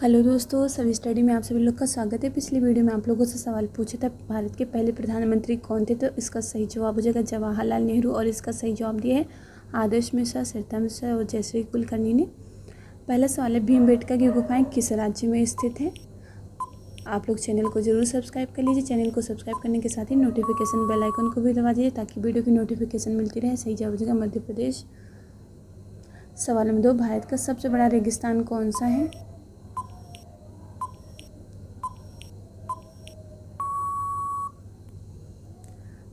Hello दोस्तों, सभी study में आप सभी लोग का स्वागत है। पिछली वीडियो में आप लोगों से सवाल पूछा था भारत के पहले प्रधानमंत्री कौन थे, तो इसका सही जवाब हो जाएगा जवाहरलाल नेहरू। और इसका सही जवाब दिया है आदर्श मिश्रा, सरिता मिश्रा और जयश्री कुलकर्णी ने। पहला सवाल है, भीमबेटका की गुफाएं किस राज्य में स्थित हैं। आप लोग चैनल को जरूर सब्सक्राइब कर लीजिए। चैनल को सब्सक्राइब करने के साथ ही नोटिफिकेशन बेल आइकन को भी दबा दीजिए ताकि वीडियो की नोटिफिकेशन मिलती रहे। सही जवाब हो जाएगा मध्य प्रदेश। सवाल नंबर 2, भारत का सबसे बड़ा रेगिस्तान कौन सा है।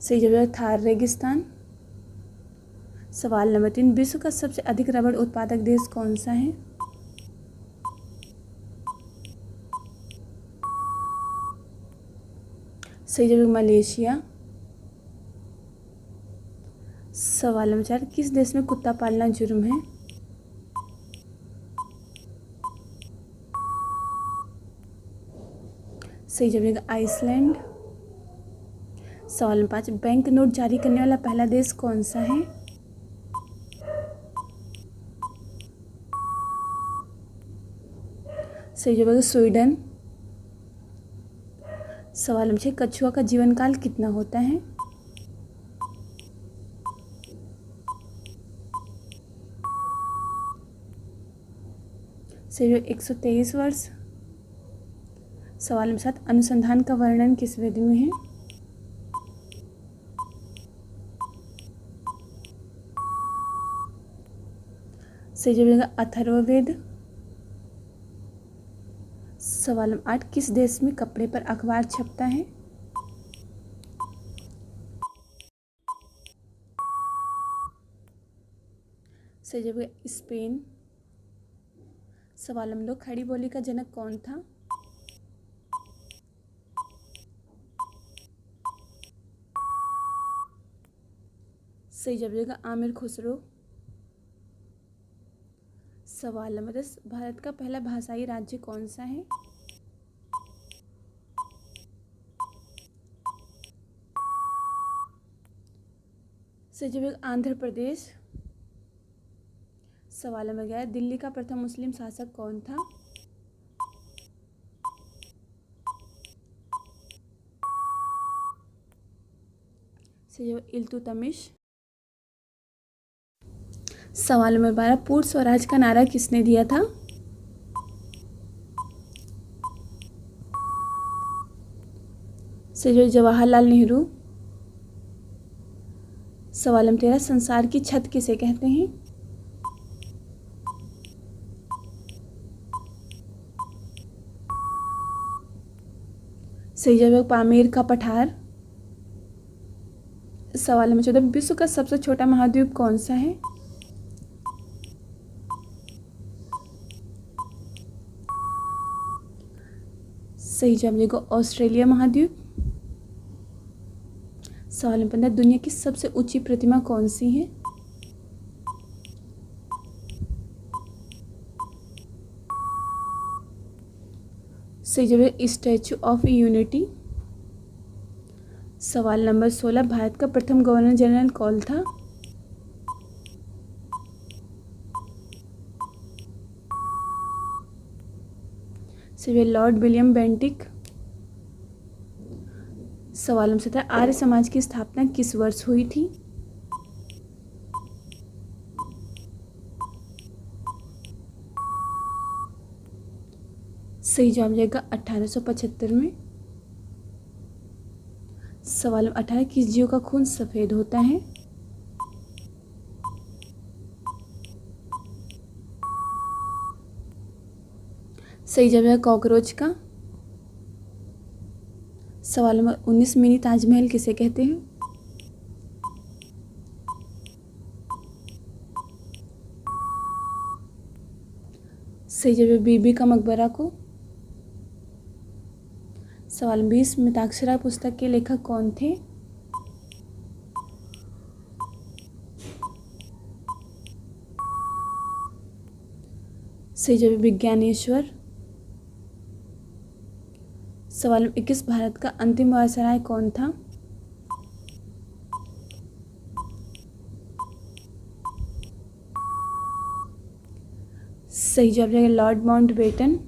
सही जवाब है थार रेगिस्तान। सवाल नंबर 3, विश्व का सबसे अधिक रबड़ उत्पादक देश कौन सा है। सही जवाब मलेशिया। सवाल नंबर 4, किस देश में कुत्ता पालना जुर्म है। सही जवाब है आइसलैंड। सवाल नंबर 5, बैंक नोट जारी करने वाला पहला देश कौन सा है। सही जवाब है स्वीडन। सवाल नंबर 6, कछुआ का जीवन काल कितना होता है। सही जवाब 123 वर्ष। सवाल नंबर 7, अनुसंधान का वर्णन किस वेद में है। सही जवाब है अथर्ववेद। सवाल नंबर 8, किस देश में कपड़े पर अखबार छपता है। सही जवाब है स्पेन। सवाल नंबर 2, खड़ी बोली का जनक कौन था। सही जवाब है आमिर खुसरो। सवाल नंबर 10, भारत का पहला भाषाई राज्य कौन सा है। सही जवाब है आंध्र प्रदेश। सवाल नंबर 11, दिल्ली का प्रथम मुस्लिम शासक कौन था। सही जवाब इल्तुतमिश। सवाल नंबर 12, पूर्ण स्वराज का नारा किसने दिया था। सही जवाब जवाहरलाल नेहरू। सवाल नंबर 13, संसार की छत किसे कहते हैं। सही जवाब पामेर का पठार। सवाल नंबर 14, विश्व का सबसे छोटा महाद्वीप कौन सा है। सही जवाब ऑस्ट्रेलिया महाद्वीप। सवाल नंबर 15, दुनिया की सबसे ऊंची प्रतिमा कौन सी है। सही जवाब स्टैचू ऑफ यूनिटी। सवाल नंबर 16, भारत का प्रथम गवर्नर जनरल कौन था। सही जवाब लॉर्ड विलियम बेंटिक। सवाल नंबर 17, आर्य समाज की स्थापना किस वर्ष हुई थी। सही जवाब जाएगा 1875 में। सवाल नंबर 18, किस जीव का खून सफेद होता है। सही जवाब है कॉकरोच का। सवाल नंबर 19, मिनी ताजमहल किसे कहते हैं। सही जवाब है बीबी का मकबरा को। सवाल 20, मिताक्षरा पुस्तक के लेखक कौन थे। सही जवाब विज्ञानेश्वर। सवाल 21, भारत का अंतिम वायसराय कौन था। सही जवाब है लॉर्ड माउंटबेटन।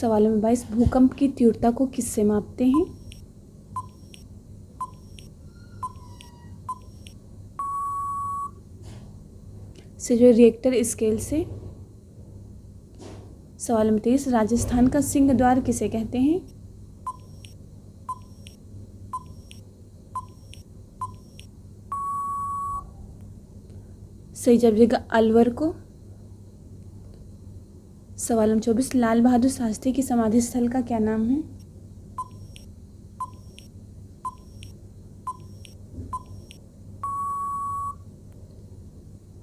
सवाल नंबर 22, भूकंप की तीव्रता को किससे मापते हैं? से जो रिएक्टर स्केल से। सवाल नंबर 23, राजस्थान का सिंह द्वार किसे कहते हैं? सही जवाब देगा अलवर को। सवाल नंबर 24, लाल बहादुर शास्त्री की समाधि स्थल का क्या नाम है?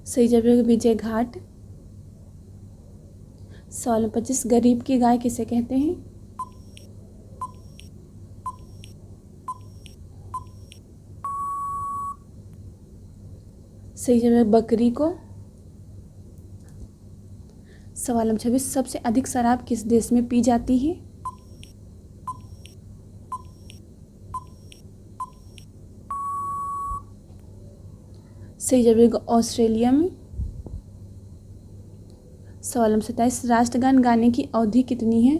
सही जवाब देगा विजय घाट। सवाल नंबर 25, गरीब की गाय किसे कहते हैं? सही जवाब बकरी को। सवाल नंबर 26, सबसे अधिक शराब किस देश में पी जाती है? सही जवाब ऑस्ट्रेलिया में। सवाल नंबर 27, राष्ट्रगान गाने की अवधि कितनी है?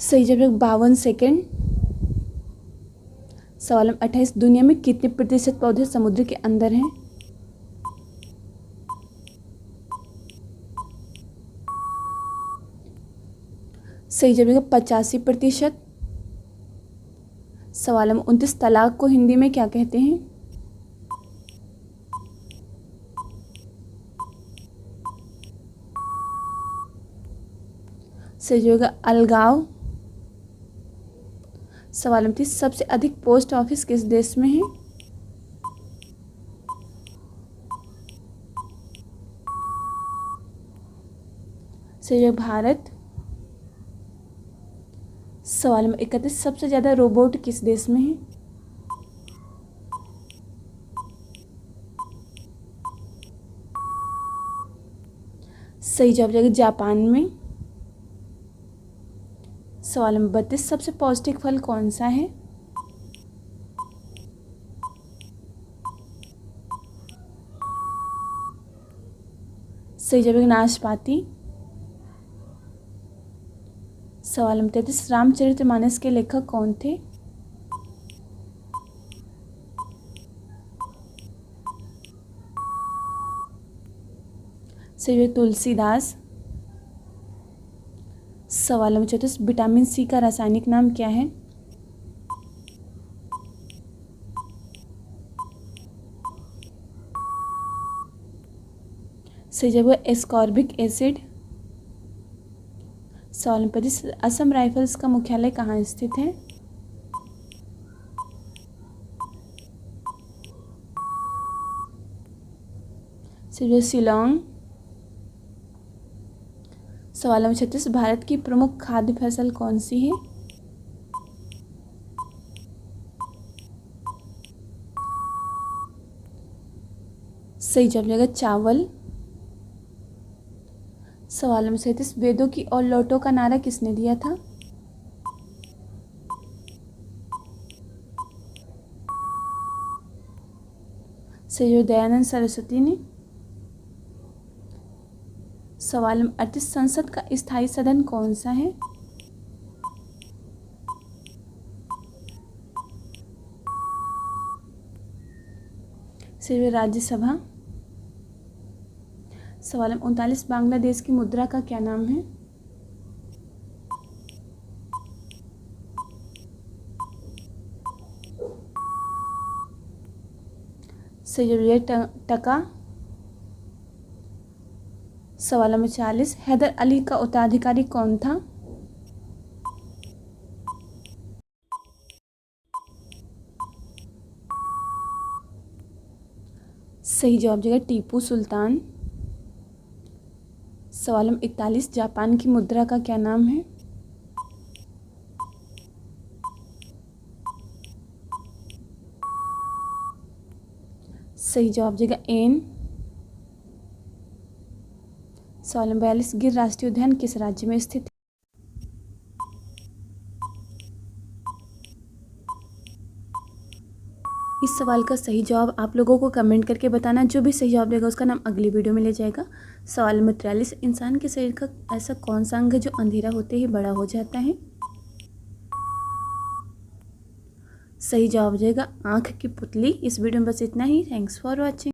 सही जवाब 52 सेकेंड। सवाल नंबर 28, दुनिया में कितने प्रतिशत पौधे समुद्र के अंदर हैं? सही जवाब 85%। सवाल नंबर 29, तलाक को हिंदी में क्या कहते हैं? सही जवाब अलगाव। सवाल नंबर 30, सबसे अधिक पोस्ट ऑफिस किस देश में है? सही जवाब भारत। सवाल नंबर 31, सबसे ज़्यादा रोबोट किस देश में है? सही जवाब जाएगा जापान में। सवाल नंबर 32, सबसे पौष्टिक फल कौन सा है? सही जवाब नाशपाती। सवाल नंबर 33, रामचरितमानस के लेखक कौन थे? सही जवाब तुलसीदास। सवाल नंबर 34, विटामिन सी का रासायनिक नाम क्या है? सही जवाब एस्कॉर्बिक एसिड। सवाल नंबर 35, असम राइफल्स का मुख्यालय कहाँ स्थित है? सही जवाब शिलोंग। सवाल नंबर 36, भारत की प्रमुख खाद्य फसल कौन सी है? सही जवाब जाएगा चावल। सवाल नंबर 37, वेदों की और लौटो का नारा किसने दिया था? सही जवाब दयानंद सरस्वती ने। सवाल नंबर 38, संसद का स्थायी सदन कौन सा है? सही जवाब राज्यसभा। सवाल नंबर 39, बांग्लादेश की मुद्रा का क्या नाम है? सही जवाब टका। सवाल नंबर 40, हैदर अली का उत्तराधिकारी कौन था? सही जवाब जगह टीपू सुल्तान। सवाल नंबर 41, जापान की मुद्रा का क्या नाम है? सही जवाब जगह एन। सवाल नंबर 42, गिर राष्ट्रीय उद्यान किस राज्य में स्थित है? इस सवाल का सही जवाब आप लोगों को कमेंट करके बताना। जो भी सही जवाब देगा उसका नाम अगली वीडियो में ले जाएगा। सवाल नंबर 43, इंसान के शरीर का ऐसा कौन सा अंग है जो अंधेरा होते ही बड़ा हो जाता है? सही जवाब हो जाएगा आँख की पुतली। इस वीडियो में बस इतना ही। Thanks for watching.